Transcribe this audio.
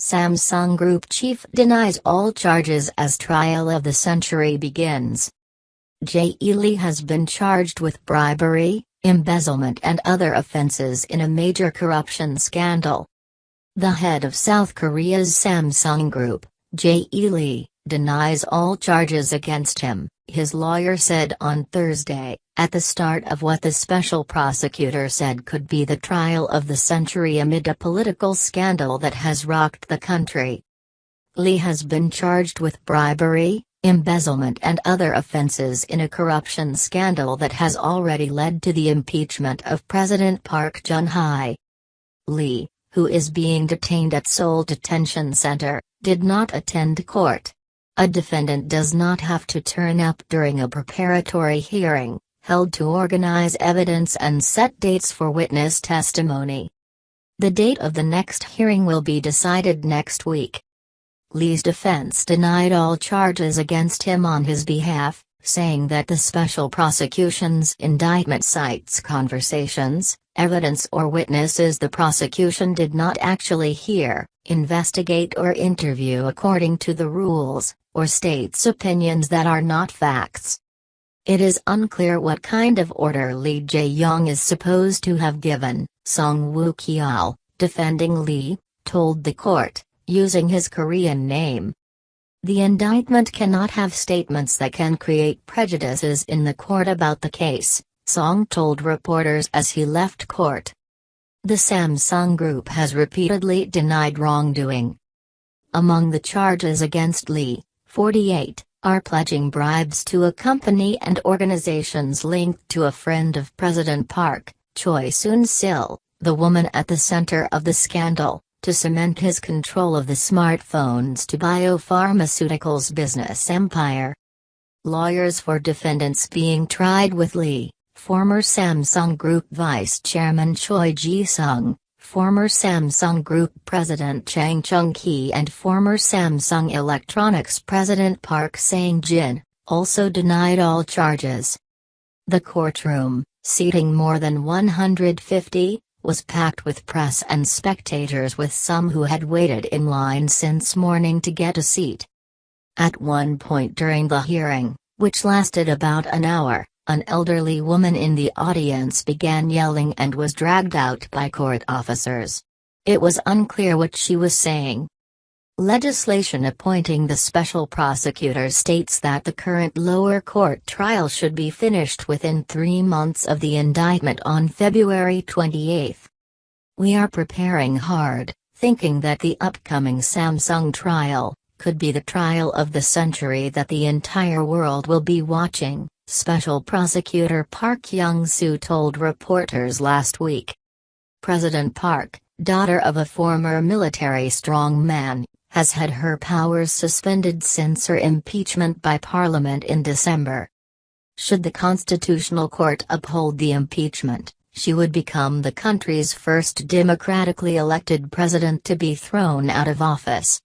Samsung Group chief denies all charges as trial of the century begins. Lee has been charged with bribery, embezzlement and other offenses in a major corruption scandal. The head of South Korea's Samsung Group, Lee, denies all charges against him, his lawyer said on Thursday, at the start of what the special prosecutor said could be the trial of the century amid a political scandal that has rocked the country. Lee has been charged with bribery, embezzlement and other offenses in a corruption scandal that has already led to the impeachment of President Park Geun-hye. Lee, who is being detained at Seoul Detention Center, did not attend court. A defendant does not have to turn up during a preparatory hearing, held to organize evidence and set dates for witness testimony. The date of the next hearing will be decided next week. Lee's defense denied all charges against him on his behalf, saying that the special prosecution's indictment cites conversations, evidence or witnesses the prosecution did not actually hear, investigate or interview according to the rules, or states opinions that are not facts. It is unclear what kind of order Lee Jae-yong is supposed to have given, Song Woo-kial, defending Lee, told the court, using his Korean name. The indictment cannot have statements that can create prejudices in the court about the case, Song told reporters as he left court. The Samsung Group has repeatedly denied wrongdoing. Among the charges against Lee, 48, are pledging bribes to a company and organizations linked to a friend of President Park, Choi Soon-sil, the woman at the center of the scandal, to cement his control of the smartphones to biopharmaceuticals business empire. Lawyers for defendants being tried with Lee, former Samsung Group Vice Chairman Choi Ji-sung, former Samsung Group President Chang Chung-ki and former Samsung Electronics President Park Sang-jin, also denied all charges. The courtroom, seating more than 150, was packed with press and spectators, with some who had waited in line since morning to get a seat. At one point during the hearing, which lasted about an hour, an elderly woman in the audience began yelling and was dragged out by court officers. It was unclear what she was saying. Legislation appointing the special prosecutor states that the current lower court trial should be finished within 3 months of the indictment on February 28. We are preparing hard, thinking that the upcoming Samsung trial could be the trial of the century that the entire world will be watching, Special Prosecutor Park Young-soo told reporters last week. President Park, daughter of a former military strongman, has had her powers suspended since her impeachment by Parliament in December. Should the Constitutional Court uphold the impeachment, she would become the country's first democratically elected president to be thrown out of office.